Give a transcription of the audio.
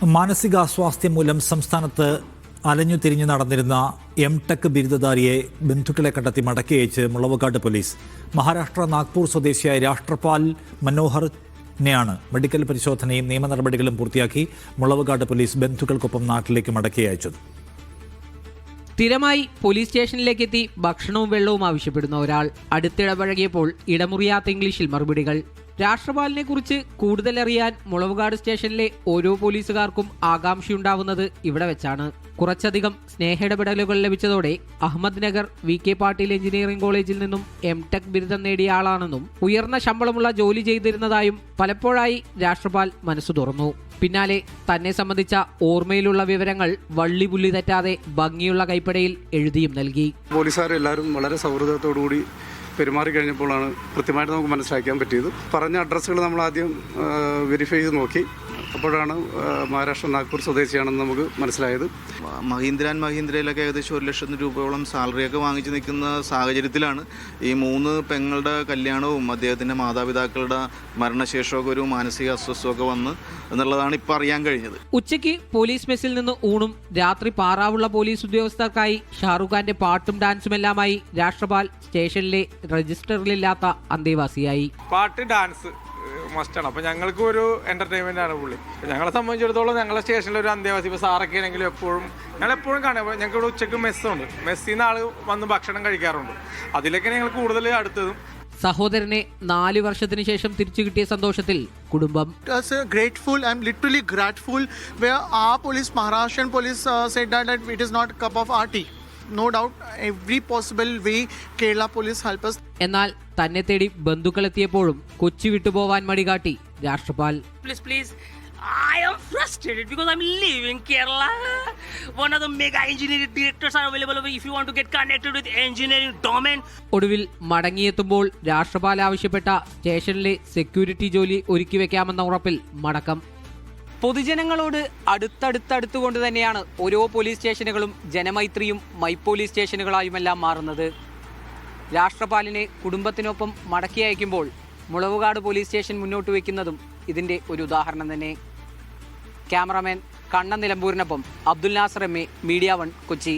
മാനസികാസ്വാസ്ഥ്യം മൂലം സംസ്ഥാനത്ത് അലഞ്ഞു തിരിഞ്ഞു നടന്നിരുന്ന എംടെക് ബിരുദധാരിയെ ബന്ധുക്കളെ കണ്ടെത്തി മടക്കി അയച്ച് മുളവുകാട് പോലീസ്. മഹാരാഷ്ട്ര നാഗ്പൂർ സ്വദേശിയായ രാഷ്ട്രപാൽ മനോഹറിനെയാണ് മെഡിക്കൽ പരിശോധനയും നിയമ നടപടികളും പൂർത്തിയാക്കി മുളവുകാട് പോലീസ് ബന്ധുക്കൾക്കൊപ്പം നാട്ടിലേക്ക് മടക്കി അയച്ചത്. സ്ഥിരമായി പോലീസ് സ്റ്റേഷനിലേക്ക് എത്തി ഭക്ഷണവും വെള്ളവും ആവശ്യപ്പെടുന്ന ഒരാൾ അടുത്തിടപഴകിയപ്പോൾ ഇടമുറിയാത്ത ഇംഗ്ലീഷിൽ മറുപടികൾ. രാഷ്ട്രപാലിനെ കുറിച്ച് കൂടുതലറിയാൻ മുളവുകാട് സ്റ്റേഷനിലെ ഓരോ പോലീസുകാർക്കും ആകാംക്ഷയുണ്ടാവുന്നത് ഇവിടെ വെച്ചാണ്. കുറച്ചധികം സ്നേഹയിടപെടലുകൾ ലഭിച്ചതോടെ അഹമ്മദ് നഗർ VK പാട്ടീൽ എഞ്ചിനീയറിംഗ് കോളേജിൽ നിന്നും എംടെക് ബിരുദം നേടിയ ആളാണെന്നും ഉയർന്ന ശമ്പളമുള്ള ജോലി ചെയ്തിരുന്നതായും പലപ്പോഴായി രാഷ്ട്രപാൽ മനസ്സു തുറന്നു. പിന്നാലെ തന്നെ സംബന്ധിച്ച ഓർമ്മയിലുള്ള വിവരങ്ങൾ വള്ളിപുള്ളി തെറ്റാതെ ഭംഗിയുള്ള കൈപ്പടയിൽ എഴുതിയും നൽകി. പോലീസുകാരെല്ലാവരും വളരെ സൗഹൃദത്തോടുകൂടി പെരുമാറി കഴിഞ്ഞപ്പോഴാണ് കൃത്യമായിട്ട് നമുക്ക് മനസ്സിലാക്കാൻ പറ്റിയത്. പറഞ്ഞ അഡ്രസ്സുകൾ നമ്മൾ ആദ്യം വെരിഫൈ ചെയ്ത് നോക്കി. അപ്പോഴാണ് മഹാരാഷ്ട്ര നാഗ്പൂർ സ്വദേശിയാണെന്ന് നമുക്ക് മനസ്സിലായത്. മഹീന്ദ്രയിലൊക്കെ ഏകദേശം 1 ലക്ഷം രൂപയോളം സാലറിയൊക്കെ വാങ്ങിച്ച് നിൽക്കുന്ന സാഹചര്യത്തിലാണ് ഈ 3 പെങ്ങളുടെ കല്യാണവും അദ്ദേഹത്തിൻ്റെ മാതാപിതാക്കളുടെ മരണശേഷമൊക്കെ ഒരു മാനസിക അസ്വസ്ഥമൊക്കെ വന്ന് എന്നുള്ളതാണ് ഇപ്പോൾ അറിയാൻ കഴിഞ്ഞത്. ഉച്ചയ്ക്ക് പോലീസ് മെസ്സിൽ നിന്ന് ഊണും രാത്രി പാറാവുള്ള പോലീസ് ഉദ്യോഗസ്ഥർക്കായി ഷാറുഖ് ഖാന്റെ പാട്ടും ഡാൻസുമെല്ലാമായി രാഷ്ട്രപാൽ സ്റ്റേഷനിലെ രജിസ്റ്ററിലില്ലാത്ത അന്തേവാസിയായി. പാട്ട് ഡാൻസ് മസ്റ്റാണ്. അപ്പോൾ ഞങ്ങൾക്ക് ഒരു എൻ്റർടൈൻമെൻ്റ് ആണ് പുള്ളി. ഞങ്ങളെ സംബന്ധിച്ചിടത്തോളം ഞങ്ങളുടെ സ്റ്റേഷനിൽ ഒരു അന്തേവാസി ഇപ്പോൾ സാറൊക്കെ ആണെങ്കിലും ഞങ്ങളെപ്പോഴും കാണുക. ഞങ്ങൾക്ക് ഇവിടെ ഉച്ചയ്ക്ക് മെസ്സുണ്ട്. മെസ്സിൽ നിന്ന് ആൾ വന്ന് ഭക്ഷണം കഴിക്കാറുണ്ട്. അതിലൊക്കെ ഞങ്ങൾ കൂടുതൽ അടുത്തതും. സഹോദരനെ 4 വർഷത്തിന് ശേഷം തിരിച്ചു കിട്ടിയ സന്തോഷത്തിൽ കുടുംബം. Grateful. I'm literally grateful where our police, Maharashtrian police said that it is not a cup of our tea. No doubt, every possible way Kerala police help us. എന്നാൽ തന്നെ തേടി ബന്ധുക്കളെത്തിയപ്പോഴും Kochi വിട്ടുപോവാൻ മടികാട്ടി രാഷ്ട്രപാൽ. Please, I am frustrated because I'm leaving Kerala. One of the mega engineering directors are available if you want to get connected with engineering domain. ഒടുവിൽ മടങ്ങിയെത്തുമ്പോൾ രാഷ്ട്രപാൽ ആവശ്യപ്പെട്ട സ്റ്റേഷനിലെ security ജോലി ഒരുക്കി വെക്കാമെന്ന ഉറപ്പിൽ മടക്കം. പൊതുജനങ്ങളോട് അടുത്തടുത്തടുത്തുകൊണ്ട് തന്നെയാണ് ഓരോ പോലീസ് സ്റ്റേഷനുകളും ജനമൈത്രിയും മൈ പോലീസ് സ്റ്റേഷനുകളായുമെല്ലാം മാറുന്നത്. രാഷ്ട്രപാലിനെ കുടുംബത്തിനൊപ്പം മടക്കി അയക്കുമ്പോൾ മുളവുകാട് പോലീസ് സ്റ്റേഷൻ മുന്നോട്ട് വയ്ക്കുന്നതും ഇതിൻ്റെ ഒരു ഉദാഹരണം തന്നെ. ക്യാമറാമാൻ കണ്ണൻ നിലമ്പൂരിനൊപ്പം അബ്ദുൽ നാസർ MA, മീഡിയ 1, കൊച്ചി.